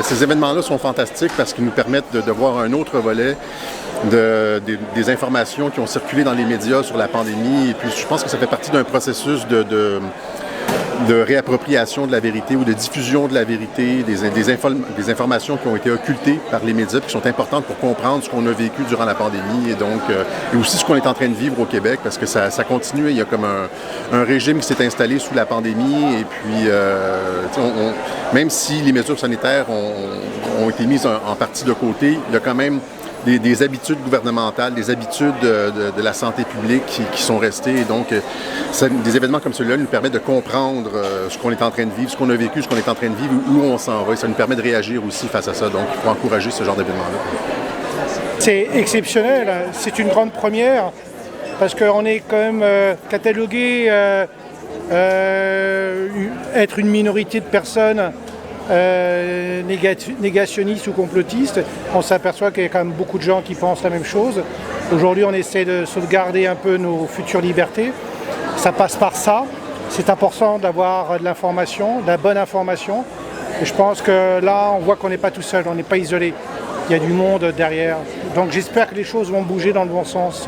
Ces événements-là sont fantastiques parce qu'ils nous permettent de voir un autre volet des informations qui ont circulé dans les médias sur la pandémie. Et puis, je pense que ça fait partie d'un processus de réappropriation de la vérité ou de diffusion de la vérité, des informations qui ont été occultées par les médias, qui sont importantes pour comprendre ce qu'on a vécu durant la pandémie et aussi ce qu'on est en train de vivre au Québec, parce que ça continue. Il y a comme un régime qui s'est installé sous la pandémie et puis même si les mesures sanitaires ont été mises en partie de côté, il y a quand même des habitudes gouvernementales, des habitudes de la santé publique qui sont restées. Et donc, des événements comme celui-là nous permettent de comprendre ce qu'on est en train de vivre, ce qu'on a vécu, ce qu'on est en train de vivre, où on s'en va. Et ça nous permet de réagir aussi face à ça. Donc, il faut encourager ce genre d'événements-là. C'est exceptionnel. C'est une grande première parce qu'on est quand même catalogué être une minorité de personnes négationnistes ou complotistes. On s'aperçoit qu'il y a quand même beaucoup de gens qui pensent la même chose. Aujourd'hui, on essaie de sauvegarder un peu nos futures libertés. Ça passe par ça. C'est important d'avoir de l'information, de la bonne information. Et je pense que là, on voit qu'on n'est pas tout seul, on n'est pas isolé. Il y a du monde derrière. Donc j'espère que les choses vont bouger dans le bon sens.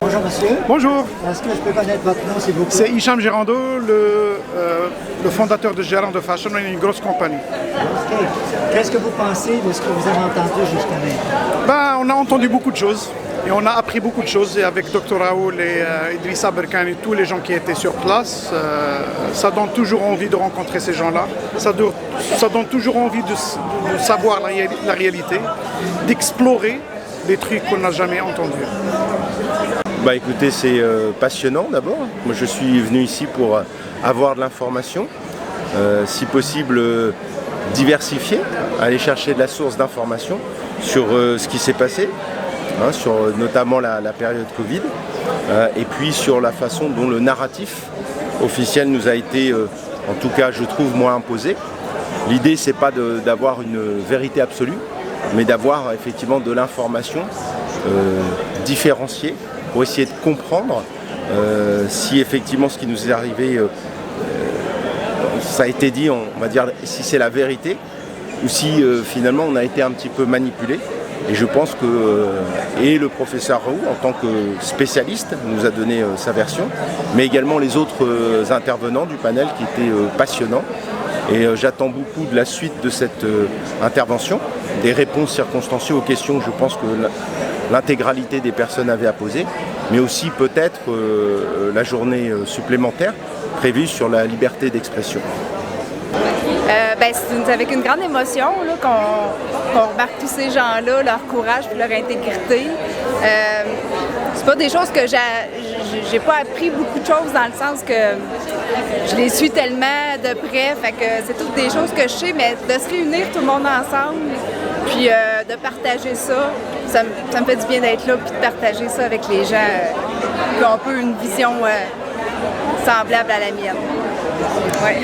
Bonjour monsieur. Bonjour. Est-ce que je peux connaître votre nom s'il vous plaît? C'est Hicham Gerando, le fondateur de Gerando Fashion, on est une grosse compagnie. Okay. Qu'est-ce que vous pensez de ce que vous avez entendu jusqu'à maintenant? On a entendu beaucoup de choses et on a appris beaucoup de choses. Et avec Dr Raoul et Idrissa Berkane et tous les gens qui étaient sur place, ça donne toujours envie de rencontrer ces gens-là. Ça donne toujours envie de savoir la réalité, d'explorer des trucs qu'on n'a jamais entendus. Écoutez, c'est passionnant d'abord. Moi je suis venu ici pour avoir de l'information, si possible diversifiée, aller chercher de la source d'information sur ce qui s'est passé, sur notamment la période Covid, et puis sur la façon dont le narratif officiel nous a été, en tout cas je trouve, moins imposé. L'idée c'est pas d'avoir une vérité absolue, mais d'avoir effectivement de l'information différenciée, pour essayer de comprendre si effectivement ce qui nous est arrivé, ça a été dit, on va dire, si c'est la vérité, ou si finalement on a été un petit peu manipulé. Et je pense que le professeur Raoult, en tant que spécialiste, nous a donné sa version, mais également les autres intervenants du panel qui étaient passionnants. Et j'attends beaucoup de la suite de cette intervention, des réponses circonstanciées aux questions que je pense que l'intégralité des personnes avaient à poser, mais aussi peut-être la journée supplémentaire prévue sur la liberté d'expression. C'est avec une grande émotion là, qu'on remarque tous ces gens-là, leur courage et leur intégrité. C'est pas des choses que j'ai pas appris beaucoup de choses dans le sens que je les suis tellement de près, fait que c'est toutes des choses que je sais, mais de se réunir tout le monde ensemble, puis de partager ça me fait du bien d'être là, puis de partager ça avec les gens qui ont un peu une vision semblable à la mienne. Ouais.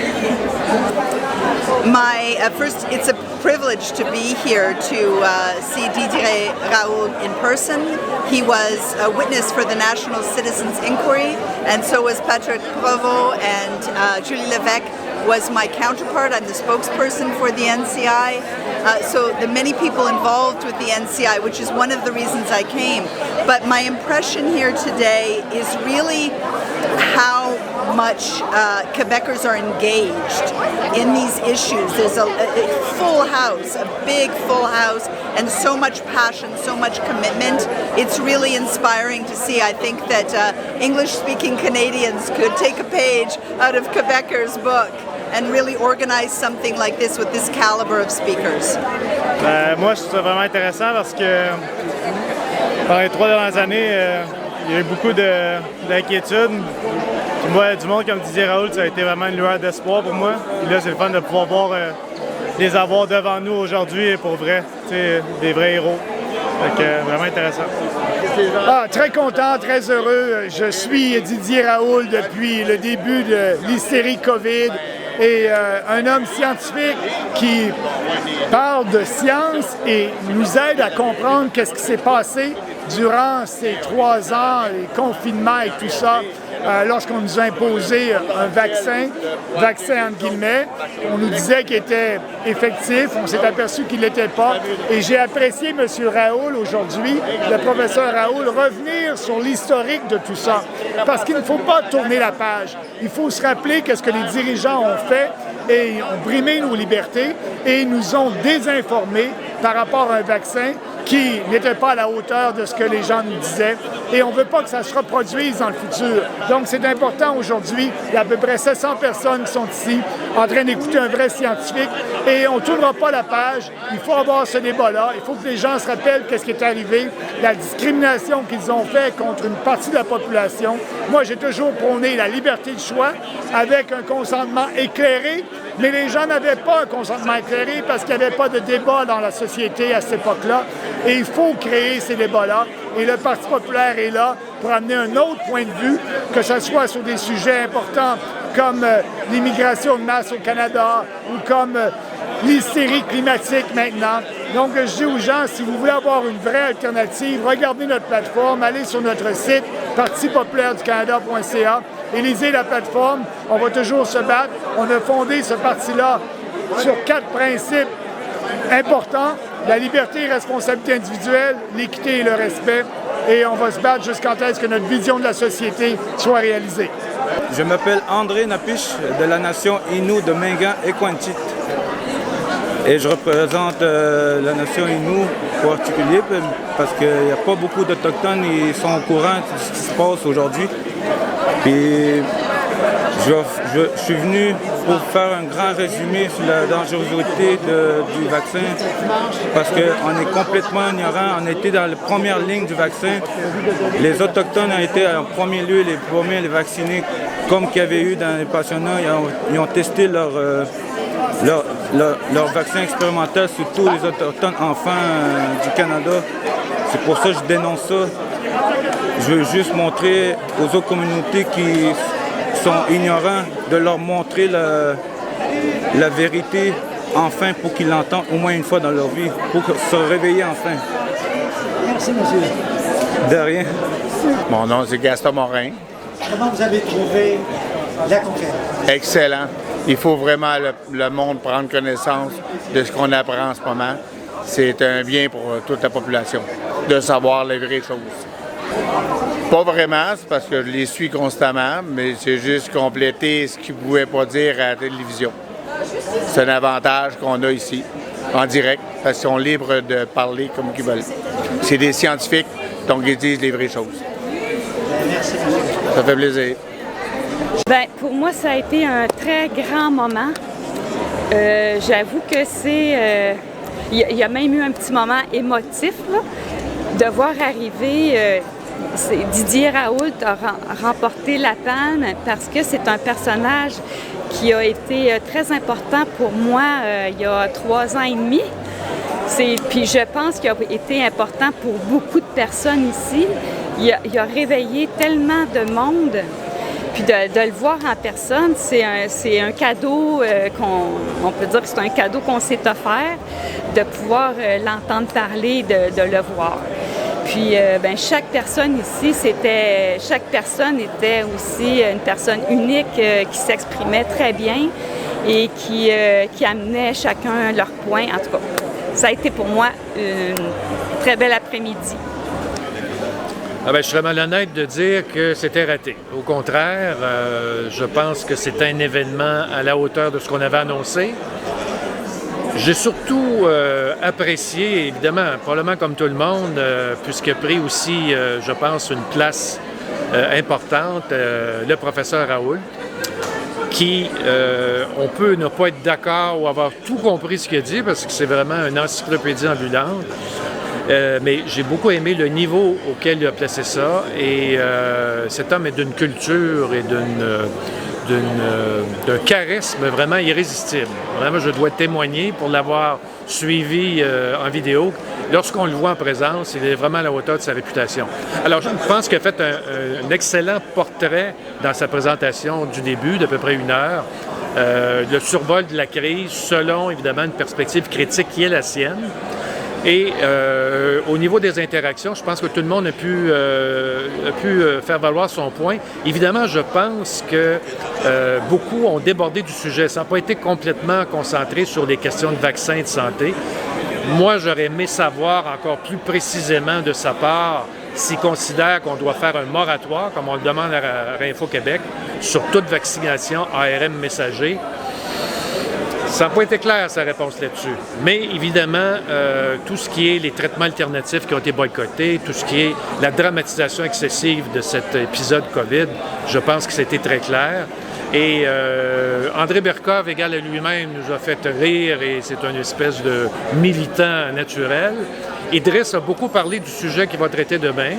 First, it's a privilege to be here to see Didier Raoult in person. He was a witness for the National Citizens Inquiry, and so was Patrick Provost, and Julie Levesque was my counterpart. I'm the spokesperson for the NCI. So the many people involved with the NCI, which is one of the reasons I came. But my impression here today is really how much Quebecers are engaged in these issues. There's a full house, a big full house, and so much passion, so much commitment. It's really inspiring to see. I think that English-speaking Canadians could take a page out of Quebecers' book and really organize something like this with this caliber of speakers. Moi, je trouve ça vraiment intéressant parce que dans les 3 dernières années, il y a eu beaucoup d'inquiétudes. Moi, du monde comme Didier Raoult, ça a été vraiment une lueur d'espoir pour moi. Et là, c'est le fun de pouvoir les avoir devant nous aujourd'hui pour vrai, des vrais héros. Donc, vraiment intéressant. Très content, très heureux. Je suis Didier Raoult depuis le début de l'hystérie COVID et un homme scientifique qui parle de science et nous aide à comprendre qu'est-ce qui s'est passé durant ces 3 ans, les confinements et tout ça, lorsqu'on nous a imposé un vaccin entre guillemets, on nous disait qu'il était effectif, on s'est aperçu qu'il ne l'était pas. Et j'ai apprécié M. Raoul aujourd'hui, le professeur Raoul, revenir sur l'historique de tout ça. Parce qu'il ne faut pas tourner la page. Il faut se rappeler que ce que les dirigeants ont fait et ont brimé nos libertés et ils nous ont désinformés par rapport à un vaccin qui n'était pas à la hauteur de ce que les gens nous disaient. Et on ne veut pas que ça se reproduise dans le futur. Donc, c'est important aujourd'hui. Il y a à peu près 700 personnes qui sont ici en train d'écouter un vrai scientifique. Et on ne tournera pas la page. Il faut avoir ce débat-là. Il faut que les gens se rappellent qu'est-ce qui est arrivé, la discrimination qu'ils ont faite contre une partie de la population. Moi, j'ai toujours prôné la liberté de choix avec un consentement éclairé. Mais les gens n'avaient pas un consentement éclairé parce qu'il n'y avait pas de débat dans la société à cette époque-là. Et il faut créer ces débats-là. Et le Parti populaire est là pour amener un autre point de vue, que ce soit sur des sujets importants comme l'immigration de masse au Canada ou comme l'hystérie climatique maintenant. Donc, je dis aux gens, si vous voulez avoir une vraie alternative, regardez notre plateforme, allez sur notre site partipopulareuducanada.ca et lisez la plateforme. On va toujours se battre. On a fondé ce parti-là sur 4 principes importants: la liberté et responsabilité individuelle, l'équité et le respect. Et on va se battre jusqu'à ce que notre vision de la société soit réalisée. Je m'appelle André Napiche de la nation Innu de Mingan et Cointit. Et je représente la nation Innu en particulier parce qu'il n'y a pas beaucoup d'Autochtones, ils sont au courant de ce qui se passe aujourd'hui. Puis je suis venu pour faire un grand résumé sur la dangerosité du vaccin parce qu'on est complètement ignorant. On était dans la première ligne du vaccin. Les Autochtones ont été en premier lieu les premiers à les vacciner, comme qu'il y avait eu dans les pensionnats. Ils ont testé leur vaccin expérimental sur tous les Autochtones enfants du Canada. C'est pour ça que je dénonce ça. Je veux juste montrer aux autres communautés qui sont ignorants, de leur montrer la vérité enfin pour qu'ils l'entendent au moins une fois dans leur vie, pour se réveiller enfin. Merci, monsieur. De rien. Mon nom, c'est Gaston Morin. Comment vous avez trouvé la conférence? Excellent. Il faut vraiment le monde prendre connaissance de ce qu'on apprend en ce moment. C'est un bien pour toute la population de savoir les vraies choses. Pas vraiment, c'est parce que je les suis constamment, mais c'est juste compléter ce qu'ils ne pouvaient pas dire à la télévision. C'est un avantage qu'on a ici, en direct, parce qu'ils sont libres de parler comme ils veulent. C'est des scientifiques, donc ils disent les vraies choses. Merci. Ça fait plaisir. Bien, pour moi, ça a été un très grand moment. J'avoue que c'est... Il y a même eu un petit moment émotif, là, de voir arriver... Didier Raoult a remporté la palme parce que c'est un personnage qui a été très important pour moi il y a 3 ans et demi. Puis je pense qu'il a été important pour beaucoup de personnes ici. Il a réveillé tellement de monde. Puis de le voir en personne, c'est un cadeau on peut dire que c'est un cadeau qu'on s'est offert, de pouvoir l'entendre parler, de le voir. Puis chaque personne ici, chaque personne était aussi une personne unique qui s'exprimait très bien et qui amenait chacun leur point. En tout cas, ça a été pour moi une très belle après-midi. Je serais malhonnête de dire que c'était raté. Au contraire, je pense que c'est un événement à la hauteur de ce qu'on avait annoncé. J'ai surtout apprécié, évidemment, probablement comme tout le monde, puisqu'il a pris aussi, je pense, une place importante, le professeur Raoult, qui, on peut ne pas être d'accord ou avoir tout compris ce qu'il a dit, parce que c'est vraiment une encyclopédie ambulante. Mais j'ai beaucoup aimé le niveau auquel il a placé ça, et cet homme est d'une culture et d'un charisme vraiment irrésistible. Vraiment, je dois témoigner pour l'avoir suivi en vidéo. Lorsqu'on le voit en présence, il est vraiment à la hauteur de sa réputation. Alors, je pense qu'il a fait un excellent portrait dans sa présentation du début, d'à peu près 1 heure. Le survol de la crise, selon, évidemment, une perspective critique qui est la sienne. Et au niveau des interactions, je pense que tout le monde a pu faire valoir son point. Évidemment, je pense que beaucoup ont débordé du sujet. Ça n'a pas été complètement concentré sur les questions de vaccins et de santé. Moi, j'aurais aimé savoir encore plus précisément de sa part s'il considère qu'on doit faire un moratoire, comme on le demande à Réinfo-Québec, sur toute vaccination ARM messager. Ça n'a pas été clair, sa réponse là-dessus. Mais évidemment, tout ce qui est les traitements alternatifs qui ont été boycottés, tout ce qui est la dramatisation excessive de cet épisode COVID, je pense que c'était très clair. Et André Berkov, égal à lui-même, nous a fait rire et c'est une espèce de militant naturel. Idriss a beaucoup parlé du sujet qu'il va traiter demain,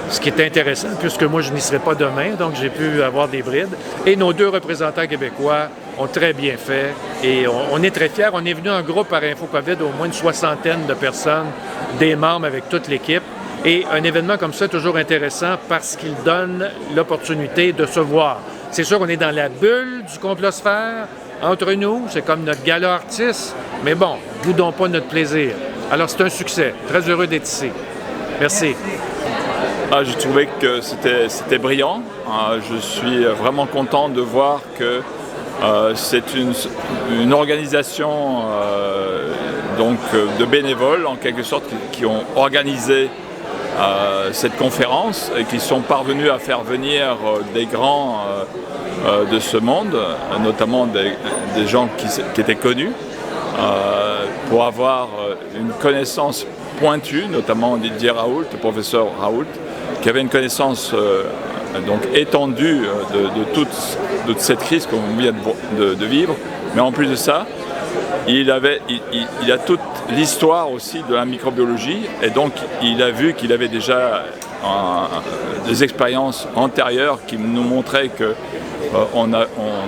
ce qui est intéressant puisque moi je n'y serai pas demain, donc j'ai pu avoir des brides. Et nos deux représentants québécois ont très bien fait et on est très fiers. On est venu en groupe à Info-COVID, au moins une 60aine de personnes, des membres avec toute l'équipe. Et un événement comme ça est toujours intéressant parce qu'il donne l'opportunité de se voir. C'est sûr qu'on est dans la bulle du complosphère entre nous, c'est comme notre gala artiste, mais bon, boudons pas notre plaisir. Alors c'est un succès, très heureux d'être ici. Merci. J'ai trouvé que c'était brillant. Je suis vraiment content de voir que c'est une organisation donc, de bénévoles, en quelque sorte, qui ont organisé cette conférence et qui sont parvenus à faire venir des grands de ce monde, notamment des gens qui étaient connus, pour avoir une connaissance pointue, notamment Didier Raoult, le professeur Raoult, qui avait une connaissance donc étendue de cette crise qu'on vient de vivre. Mais en plus de ça, il a toute l'histoire aussi de la microbiologie et donc il a vu qu'il avait déjà des expériences antérieures qui nous montraient qu'on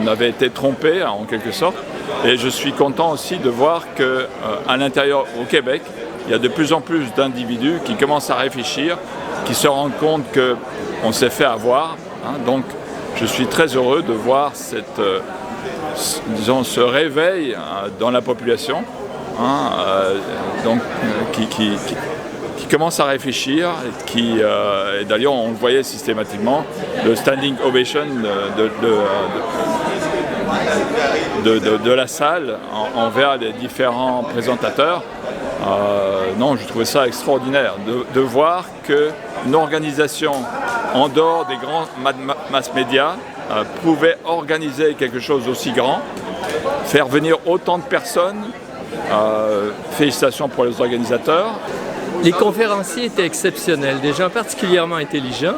avait été trompé en quelque sorte. Et je suis content aussi de voir qu'à l'intérieur au Québec, il y a de plus en plus d'individus qui commencent à réfléchir, qui se rendent compte qu'on s'est fait avoir. Donc je suis très heureux de voir ce réveil dans la population, donc, qui commence à réfléchir, et d'ailleurs on le voyait systématiquement, le standing ovation de la salle envers les différents présentateurs. Non, je trouvais ça extraordinaire de voir qu'une organisation en dehors des grands mass médias pouvait organiser quelque chose d'aussi grand, faire venir autant de personnes. Félicitations pour les organisateurs. Les conférenciers étaient exceptionnels, des gens particulièrement intelligents.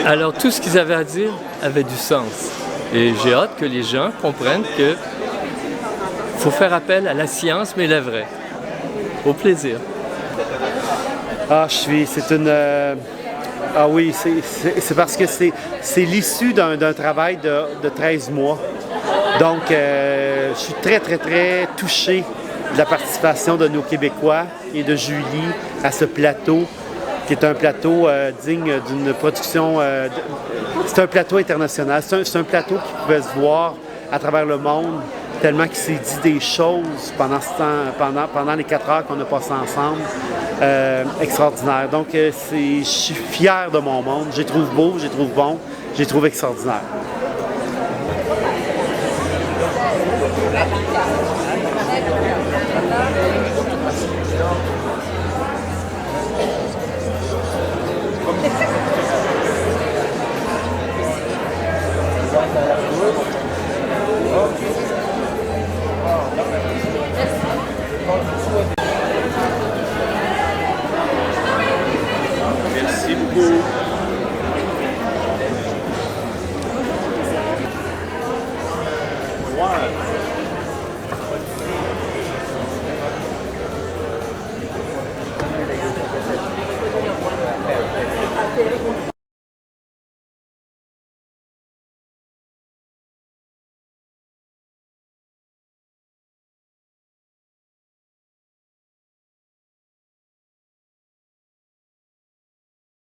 Alors tout ce qu'ils avaient à dire avait du sens. Et j'ai hâte que les gens comprennent qu'il faut faire appel à la science, mais la vraie. Au plaisir. C'est parce que c'est l'issue d'un travail de 13 mois. Donc, je suis très, très, très touché de la participation de nos Québécois et de Julie à ce plateau, qui est un plateau digne d'une production... c'est un plateau international. C'est un plateau qui pouvait se voir à travers le monde, tellement qu'il s'est dit des choses pendant ce temps, pendant les 4 heures qu'on a passées ensemble. Extraordinaire. Donc, je suis fier de mon monde. Je les trouve beau, je les trouve bon, je les trouve extraordinaires. Merci beaucoup. Wow.